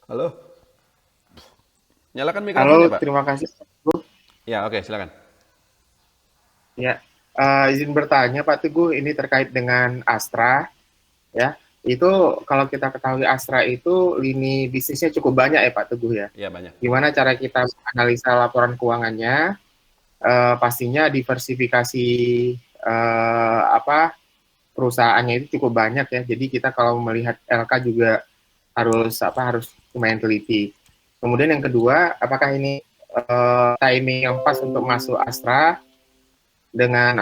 Halo, nyalakan Halo, mikrofonnya, Pak. terima kasih. Bu. Ya, oke, silakan. Ya, izin bertanya Pak Teguh, ini terkait dengan Astra, ya. Itu kalau kita ketahui Astra itu lini bisnisnya cukup banyak ya Pak Teguh ya. Ya, banyak. Gimana cara kita analisa laporan keuangannya? Pastinya diversifikasi apa perusahaannya itu cukup banyak ya. Jadi kita kalau melihat LK juga harus lumayan teliti. Kemudian yang kedua, apakah ini timing yang pas untuk masuk Astra dengan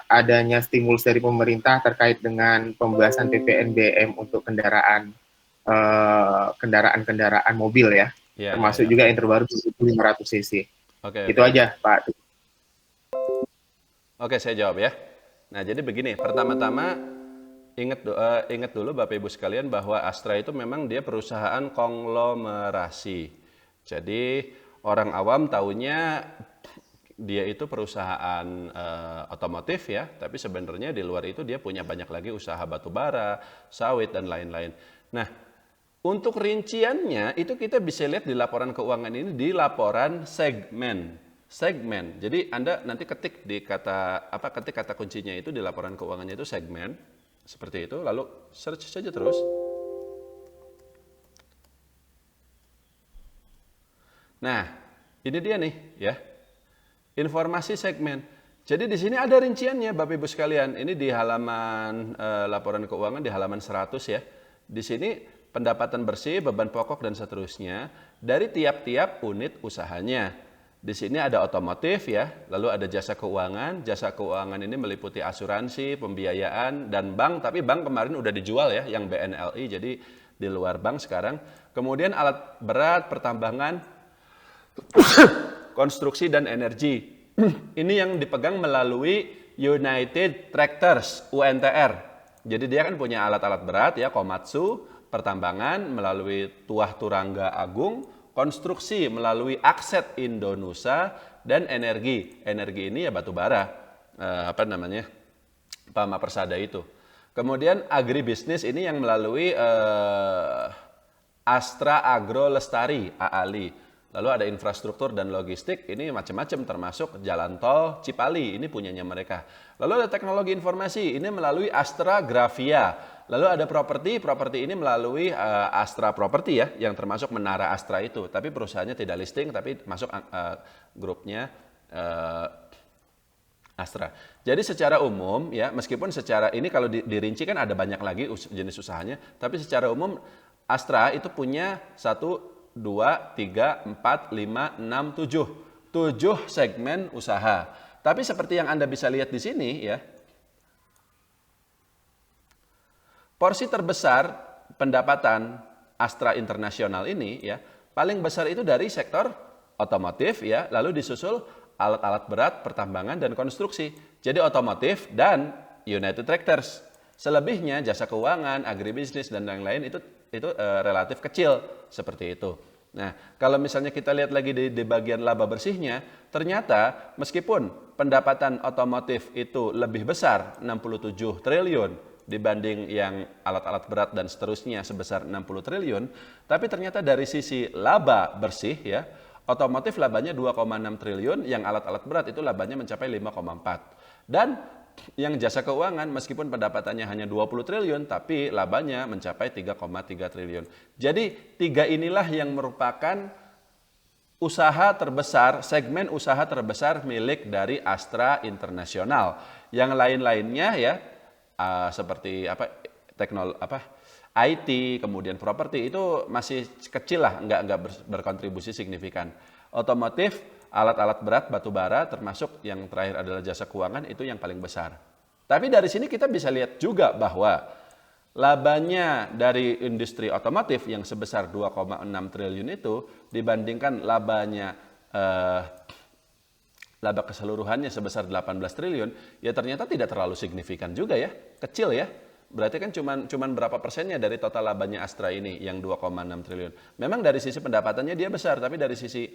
adanya stimulus dari pemerintah terkait dengan pembahasan PPNBM untuk kendaraan mobil ya, Ya, ya, termasuk ya, juga oke. yang terbaru 500 cc. Oke, Itu oke. aja Pak. Oke, saya jawab ya. Nah, jadi begini, pertama-tama ingat dulu Bapak Ibu sekalian bahwa Astra itu memang dia perusahaan konglomerasi. Jadi orang awam taunya dia itu perusahaan otomotif ya, tapi sebenarnya di luar itu dia punya banyak lagi usaha batu bara, sawit dan lain-lain. Nah, untuk rinciannya itu kita bisa lihat di laporan keuangan ini di laporan segmen. Segmen. Jadi Anda nanti ketik di ketik kata kuncinya itu di laporan keuangannya itu segmen seperti itu, lalu search saja terus. Nah, ini dia nih ya. Informasi segmen. Jadi di sini ada rinciannya Bapak Ibu sekalian. Ini di halaman laporan keuangan di halaman 100 ya. Di sini pendapatan bersih, beban pokok dan seterusnya dari tiap-tiap unit usahanya. Di sini ada otomotif ya, lalu ada jasa keuangan. Jasa keuangan ini meliputi asuransi, pembiayaan dan bank, tapi bank kemarin udah dijual ya yang BNLI jadi di luar bank sekarang. Kemudian alat berat, pertambangan, konstruksi dan energi. Ini yang dipegang melalui United Tractors (UNTR). Jadi dia kan punya alat-alat berat ya, Komatsu, pertambangan melalui Tuah Turangga Agung, konstruksi melalui Akset Indonesia dan energi. Energi ini ya batu bara. Pama Persada itu. Kemudian agribisnis ini yang melalui Astra Agro Lestari (AALI). Lalu ada infrastruktur dan logistik, ini macam-macam termasuk jalan tol Cipali, ini punyanya mereka. Lalu ada teknologi informasi, ini melalui Astra Grafia. Lalu ada properti, properti ini melalui Astra Property ya, yang termasuk Menara Astra itu. Tapi perusahaannya tidak listing, tapi masuk grupnya Astra. Jadi secara umum ya, meskipun secara ini kalau dirinci kan ada banyak lagi jenis usahanya, tapi secara umum Astra itu punya 1, 2, 3, 4, 5, 6, 7. 7 segmen usaha. Tapi seperti yang Anda bisa lihat di sini ya, porsi terbesar pendapatan Astra Internasional ini ya, paling besar itu dari sektor otomotif ya, lalu disusul alat-alat berat, pertambangan dan konstruksi. Jadi otomotif dan United Tractors. Selebihnya jasa keuangan, agribisnis dan lain-lain itu relatif kecil seperti itu. Nah, kalau misalnya kita lihat lagi di bagian laba bersihnya, ternyata meskipun pendapatan otomotif itu lebih besar 67 triliun dibanding yang alat-alat berat dan seterusnya sebesar 60 triliun, tapi ternyata dari sisi laba bersih ya, otomotif labanya 2,6 triliun, yang alat-alat berat itu labanya mencapai 5,4. Dan yang jasa keuangan meskipun pendapatannya hanya 20 triliun tapi labanya mencapai 3,3 triliun. Jadi tiga inilah yang merupakan usaha terbesar, segmen usaha terbesar milik dari Astra Internasional. Yang lain-lainnya ya seperti IT, kemudian properti itu masih kecil lah, nggak berkontribusi signifikan. Otomotif, alat-alat berat, batu bara, termasuk yang terakhir adalah jasa keuangan itu yang paling besar. Tapi dari sini kita bisa lihat juga bahwa labanya dari industri otomotif yang sebesar 2,6 triliun itu dibandingkan eh, laba keseluruhannya sebesar 18 triliun, ya ternyata tidak terlalu signifikan juga ya, kecil ya. Berarti kan cuman berapa persennya dari total labanya Astra ini yang 2,6 triliun. Memang dari sisi pendapatannya dia besar, tapi dari sisi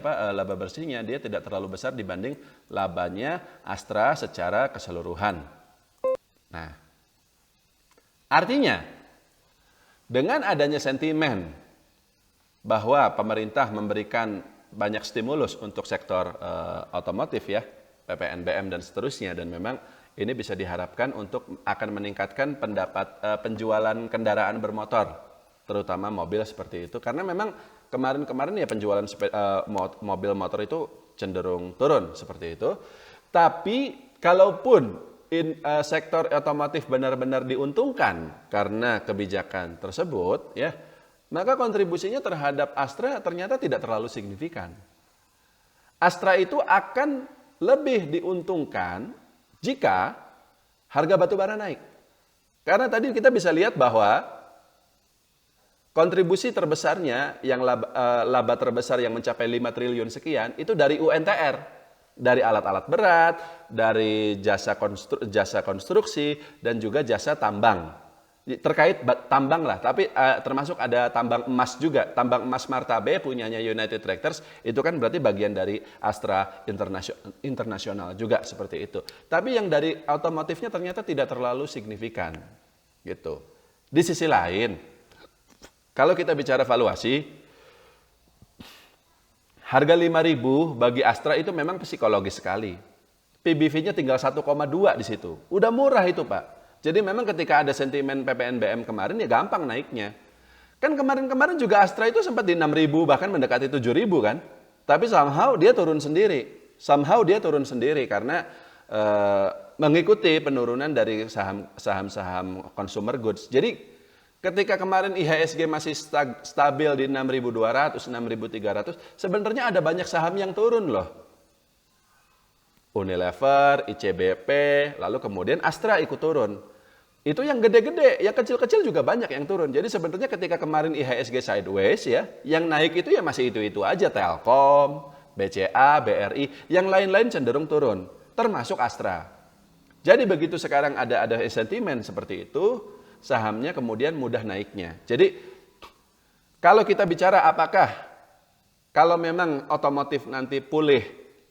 laba bersihnya dia tidak terlalu besar dibanding labanya Astra secara keseluruhan. Nah, artinya Dengan adanya sentimen bahwa pemerintah memberikan banyak stimulus untuk sektor otomotif ya, PPNBM dan seterusnya, dan memang ini bisa diharapkan untuk akan meningkatkan penjualan kendaraan bermotor, terutama mobil seperti itu. Karena memang kemarin-kemarin ya penjualan mobil motor itu cenderung turun seperti itu. Tapi kalaupun sektor otomotif benar-benar diuntungkan karena kebijakan tersebut, ya, maka kontribusinya terhadap Astra ternyata tidak terlalu signifikan. Astra itu akan lebih diuntungkan jika harga batubara naik. Karena tadi kita bisa lihat bahwa kontribusi terbesarnya, yang laba terbesar yang mencapai 5 triliun sekian, itu dari UNTR. Dari alat-alat berat, dari jasa konstruksi, dan juga jasa tambang. Terkait tambang lah, tapi termasuk ada tambang emas juga. Tambang emas Martabe punyanya United Tractors, itu kan berarti bagian dari Astra Internasional juga seperti itu. Tapi yang dari otomotifnya ternyata tidak terlalu signifikan. Gitu. Di sisi lain, kalau kita bicara valuasi, harga 5.000 bagi Astra itu memang psikologis sekali. PBV-nya tinggal 1,2 di situ. Udah murah itu, Pak. Jadi memang ketika ada sentimen PPNBM kemarin ya gampang naiknya. Kan kemarin-kemarin juga Astra itu sempat di 6.000 bahkan mendekati 7.000 kan. Tapi somehow dia turun sendiri. Karena mengikuti penurunan dari saham-saham consumer goods. Jadi ketika kemarin IHSG masih stabil di 6.200, 6.300, sebenarnya ada banyak saham yang turun loh. Unilever, ICBP, lalu kemudian Astra ikut turun. Itu yang gede-gede, yang kecil-kecil juga banyak yang turun. Jadi sebenarnya ketika kemarin IHSG sideways ya, yang naik itu ya masih itu-itu aja, Telkom, BCA, BRI, yang lain-lain cenderung turun, termasuk Astra. Jadi begitu sekarang ada sentimen seperti itu, sahamnya kemudian mudah naiknya. Jadi kalau kita bicara apakah kalau memang otomotif nanti pulih,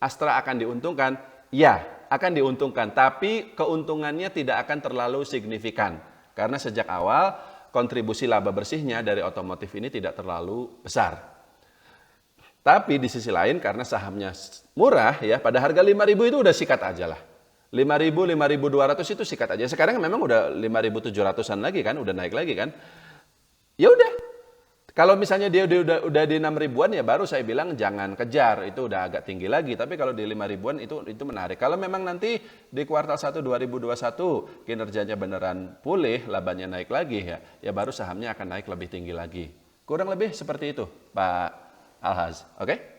Astra akan diuntungkan? Ya, akan diuntungkan. Tapi keuntungannya tidak akan terlalu signifikan. Karena sejak awal kontribusi laba bersihnya dari otomotif ini tidak terlalu besar. Tapi di sisi lain karena sahamnya murah ya, pada harga 5.000 itu udah sikat aja lah. 5.000, 5.200 itu sikat aja. Sekarang memang udah 5.700-an lagi kan, udah naik lagi kan. Ya udah. Kalau misalnya dia udah di 6.000-an ya baru saya bilang jangan kejar, itu udah agak tinggi lagi. Tapi kalau di 5.000-an itu menarik. Kalau memang nanti di kuartal 1 2021 kinerjanya beneran pulih, labanya naik lagi ya baru sahamnya akan naik lebih tinggi lagi. Kurang lebih seperti itu, Pak Alhaz. Oke?